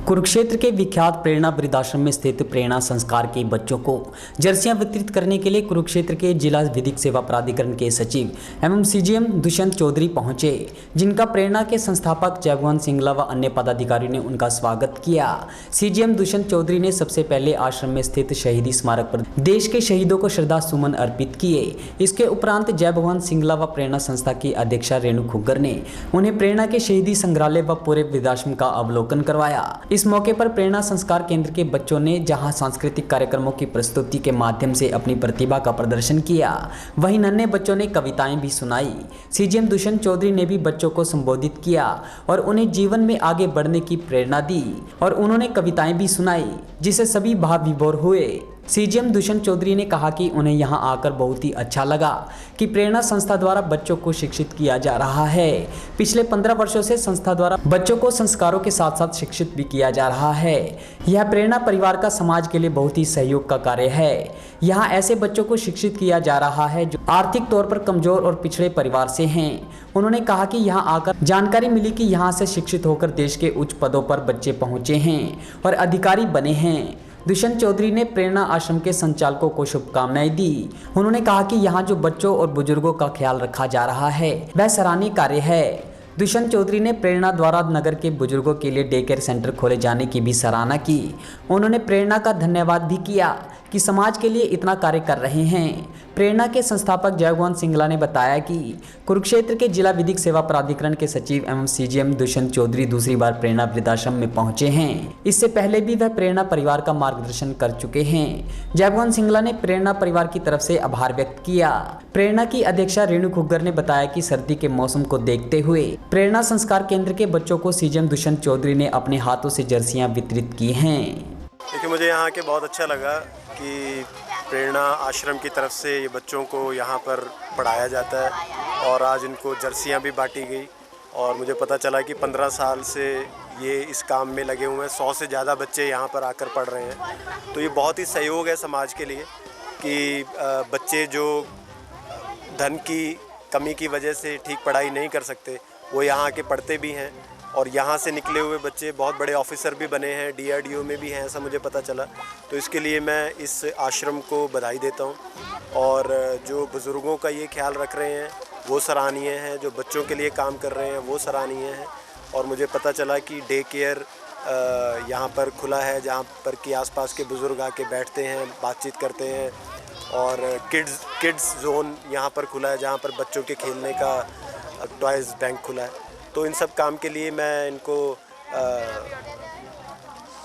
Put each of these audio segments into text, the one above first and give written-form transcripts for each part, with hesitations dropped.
कुरुक्षेत्र के विख्यात प्रेरणा वृद्धाश्रम में स्थित प्रेरणा संस्कार के बच्चों को जर्सियां वितरित करने के लिए कुरुक्षेत्र के जिला विधिक सेवा प्राधिकरण के सचिव एवं सीजीएम दुष्यंत चौधरी पहुंचे, जिनका प्रेरणा के संस्थापक जयभगवान सिंगला व अन्य पदाधिकारियों ने उनका स्वागत किया। सीजीएम दुष्यंत चौधरी ने सबसे पहले आश्रम में स्थित शहीदी स्मारक पर देश के शहीदों को श्रद्धा सुमन अर्पित किए। इसके उपरांत जयभगवान सिंगला व प्रेरणा संस्था की अध्यक्षा रेणु खुग्गर ने उन्हें प्रेरणा के शहीदी संग्रहालय व पूरे वृद्धाश्रम का अवलोकन करवाया। इस मौके पर प्रेरणा संस्कार केंद्र के बच्चों ने जहां सांस्कृतिक कार्यक्रमों की प्रस्तुति के माध्यम से अपनी प्रतिभा का प्रदर्शन किया, वहीं नन्हे बच्चों ने कविताएं भी सुनाई। सीजीएम दुष्यंत चौधरी ने भी बच्चों को संबोधित किया और उन्हें जीवन में आगे बढ़ने की प्रेरणा दी और उन्होंने कविताएं भी सुनाई, जिससे सभी भाव विभोर हुए। सीजीएम दुष्यंत चौधरी ने कहा कि उन्हें यहां आकर बहुत ही अच्छा लगा कि प्रेरणा संस्था द्वारा बच्चों को शिक्षित किया जा रहा है। पिछले 15 वर्षों से संस्था द्वारा बच्चों को संस्कारों के साथ साथ शिक्षित भी किया जा रहा है। यह प्रेरणा परिवार का समाज के लिए बहुत ही सहयोग का कार्य है। यहाँ ऐसे बच्चों को शिक्षित किया जा रहा है जो आर्थिक तौर पर कमजोर और पिछड़े परिवार से हैं। उन्होंने कहा कि यहाँ आकर जानकारी मिली कि यहाँ से शिक्षित होकर देश के उच्च पदों पर बच्चे पहुँचे हैं और अधिकारी बने हैं। दुष्यंत चौधरी ने प्रेरणा आश्रम के संचालकों को शुभकामनाएं दी। उन्होंने कहा कि यहाँ जो बच्चों और बुजुर्गों का ख्याल रखा जा रहा है वह सराहनीय कार्य है। दुष्यंत चौधरी ने प्रेरणा द्वारा नगर के बुजुर्गों के लिए डे केयर सेंटर खोले जाने की भी सराहना की। उन्होंने प्रेरणा का धन्यवाद भी किया कि समाज के लिए इतना कार्य कर रहे हैं। प्रेरणा के संस्थापक जयभगवान सिंगला ने बताया कि कुरुक्षेत्र के जिला विधिक सेवा प्राधिकरण के सचिव एवं सीजीएम दुष्यंत चौधरी दूसरी बार प्रेरणा वृद्धाश्रम में पहुंचे हैं। इससे पहले भी वह प्रेरणा परिवार का मार्गदर्शन कर चुके हैं। जयभगवान सिंगला ने प्रेरणा परिवार की तरफ से आभार व्यक्त किया। प्रेरणा की अध्यक्षा रेणु खुग्गर ने बताया कि सर्दी के मौसम को देखते हुए प्रेरणा संस्कार केंद्र के बच्चों को सीजीएम दुष्यंत चौधरी ने अपने हाथों से जर्सियां वितरित की हैं। देखिए, मुझे यहाँ के बहुत अच्छा लगा कि प्रेरणा आश्रम की तरफ से ये बच्चों को यहाँ पर पढ़ाया जाता है और आज इनको जर्सियाँ भी बांटी गई और मुझे पता चला कि 15 साल से ये इस काम में लगे हुए हैं। 100 से ज़्यादा बच्चे यहाँ पर आकर पढ़ रहे हैं। तो ये बहुत ही सहयोग है समाज के लिए कि बच्चे जो धन की कमी की वजह से ठीक पढ़ाई नहीं कर सकते वो यहाँ आके पढ़ते भी हैं और यहाँ से निकले हुए बच्चे बहुत बड़े ऑफिसर भी बने हैं, डीआरडीओ में भी हैं, ऐसा मुझे पता चला। तो इसके लिए मैं इस आश्रम को बधाई देता हूँ और जो बुज़ुर्गों का ये ख्याल रख रहे हैं वो सराहनीय है, जो बच्चों के लिए काम कर रहे हैं वो सराहनीय है। और मुझे पता चला कि डे केयर यहाँ पर खुला है जहाँ पर कि आसपास के बुज़ुर्ग आके बैठते हैं, बातचीत करते हैं और किड्स जोन यहाँ पर खुला है जहाँ पर बच्चों के खेलने का टॉयज़ बैंक खुला है। तो इन सब काम के लिए मैं इनको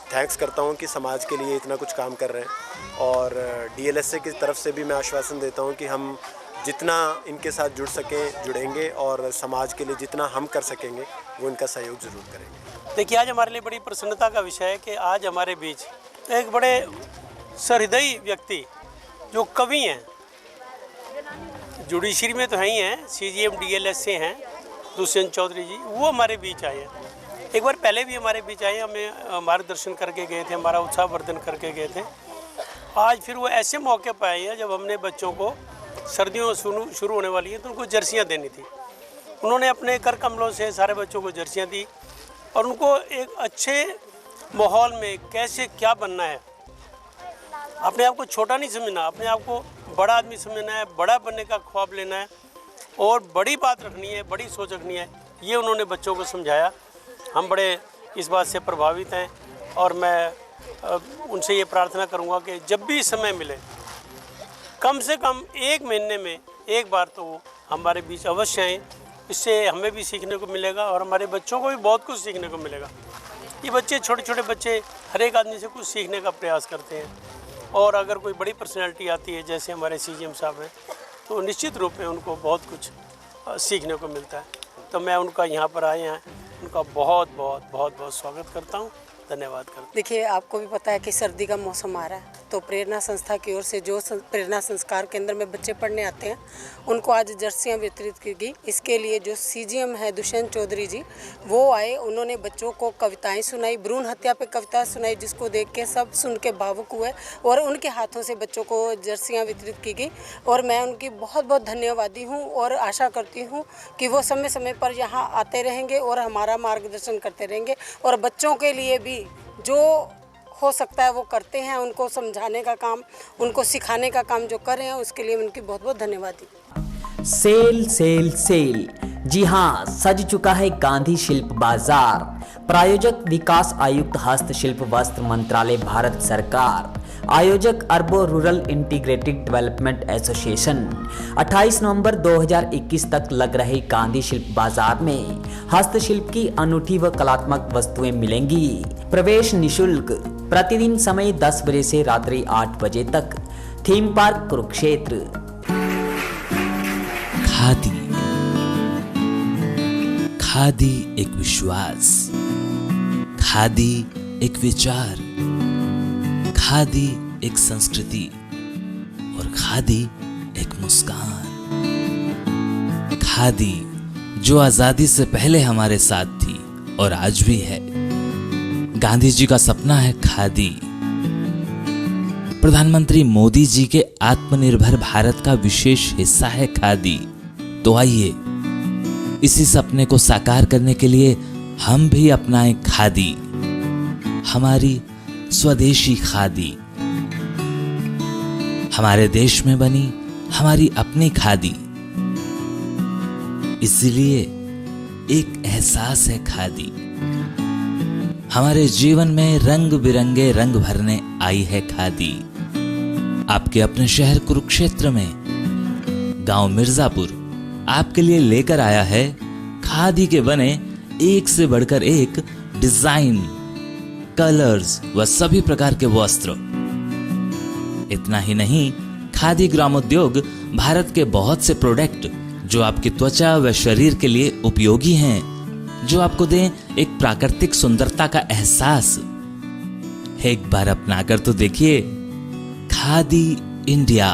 थैंक्स करता हूँ कि समाज के लिए इतना कुछ काम कर रहे हैं और डीएलएसए की तरफ से भी मैं आश्वासन देता हूँ कि हम जितना इनके साथ जुड़ सकें जुड़ेंगे और समाज के लिए जितना हम कर सकेंगे वो इनका सहयोग ज़रूर करेंगे। देखिए, आज हमारे लिए बड़ी प्रसन्नता का विषय है कि आज हमारे बीच एक बड़े सहृदयी व्यक्ति जो कवि हैं, जुडिशरी में तो है ही हैं, सीजीएम डीएलएसए हैं दुष्यंत चौधरी जी, वो हमारे बीच आए हैं। एक बार पहले भी हमारे बीच आए, हमें मार्गदर्शन करके गए थे, हमारा उत्साहवर्धन करके गए थे। आज फिर वो ऐसे मौके पर आए हैं जब हमने बच्चों को सर्दियों शुरू होने वाली है तो उनको जर्सियाँ देनी थी। उन्होंने अपने कर कमलों से सारे बच्चों को जर्सियाँ दी और उनको एक अच्छे माहौल में कैसे क्या बनना है, अपने आप को छोटा नहीं समझना, अपने आप को बड़ा आदमी समझना है, बड़ा बनने का ख्वाब लेना है और बड़ी बात रखनी है, बड़ी सोच रखनी है, ये उन्होंने बच्चों को समझाया। हम बड़े इस बात से प्रभावित हैं और मैं उनसे ये प्रार्थना करूँगा कि जब भी समय मिले कम से कम 1 महीने में एक बार तो हमारे बीच अवश्य आएँ। इससे हमें भी सीखने को मिलेगा और हमारे बच्चों को भी बहुत कुछ सीखने को मिलेगा। ये बच्चे, छोटे छोटे बच्चे, हर एक आदमी से कुछ सीखने का प्रयास करते हैं और अगर कोई बड़ी पर्सनैलिटी आती है जैसे हमारे सीजीएम साहब हैं तो निश्चित रूप में उनको बहुत कुछ सीखने को मिलता है। तो मैं उनका यहाँ पर आए हैं, उनका बहुत बहुत स्वागत करता हूँ, धन्यवाद करता हूँ। देखिए, आपको भी पता है कि सर्दी का मौसम आ रहा है तो प्रेरणा संस्था की ओर से जो प्रेरणा संस्कार केंद्र में बच्चे पढ़ने आते हैं उनको आज जर्सियाँ वितरित की गई। इसके लिए जो सीजीएम है दुष्यंत चौधरी जी वो आए, उन्होंने बच्चों को कविताएं सुनाई, भ्रूण हत्या पे कविता सुनाई, जिसको देख के सब सुन के भावुक हुए और उनके हाथों से बच्चों को जर्सियाँ वितरित की गई। और मैं उनकी बहुत बहुत धन्यवादी हूँ और आशा करती हूँ कि वो समय समय पर यहाँ आते रहेंगे और हमारा मार्गदर्शन करते रहेंगे और बच्चों के लिए भी जो हो सकता है वो करते हैं। उनको समझाने का काम, उनको सिखाने का काम जो कर रहे हैं उसके लिए उनकी बहुत बहुत धन्यवाद। सेल सेल सेल, जी हाँ, सज चुका है गांधी शिल्प बाजार। प्रायोजक विकास आयुक्त हस्तशिल्प वस्त्र मंत्रालय भारत सरकार। आयोजक अर्बो रूरल इंटीग्रेटेड डेवलपमेंट एसोसिएशन। 28 नवंबर 2021 तक लग रहे गांधी शिल्प बाजार में हस्तशिल्प की अनूठी व कलात्मक वस्तुएं मिलेंगी। प्रवेश निशुल्क। प्रतिदिन समय 10 बजे से रात्रि 8 बजे तक। Theme park Kurukshetra. खादी, खादी एक विश्वास, खादी एक विचार, खादी एक संस्कृति और खादी एक मुस्कान। खादी जो आजादी से पहले हमारे साथ थी और आज भी है। गांधी जी का सपना है खादी। प्रधानमंत्री मोदी जी के आत्मनिर्भर भारत का विशेष हिस्सा है खादी। तो आइए इसी सपने को साकार करने के लिए हम भी अपनाएं खादी, हमारी स्वदेशी खादी, हमारे देश में बनी हमारी अपनी खादी। इसलिए एक एहसास है खादी। हमारे जीवन में रंग बिरंगे रंग भरने आई है खादी। आपके अपने शहर कुरुक्षेत्र में गांव मिर्जापुर आपके लिए लेकर आया है खादी के बने एक से बढ़कर एक डिजाइन, कलर्स व सभी प्रकार के वस्त्र। इतना ही नहीं, खादी ग्रामोद्योग भारत के बहुत से प्रोडक्ट जो आपकी त्वचा व शरीर के लिए उपयोगी हैं, जो आपको दें एक प्राकृतिक सुंदरता का एहसास। एक बार अपनाकर तो देखिए। खादी इंडिया।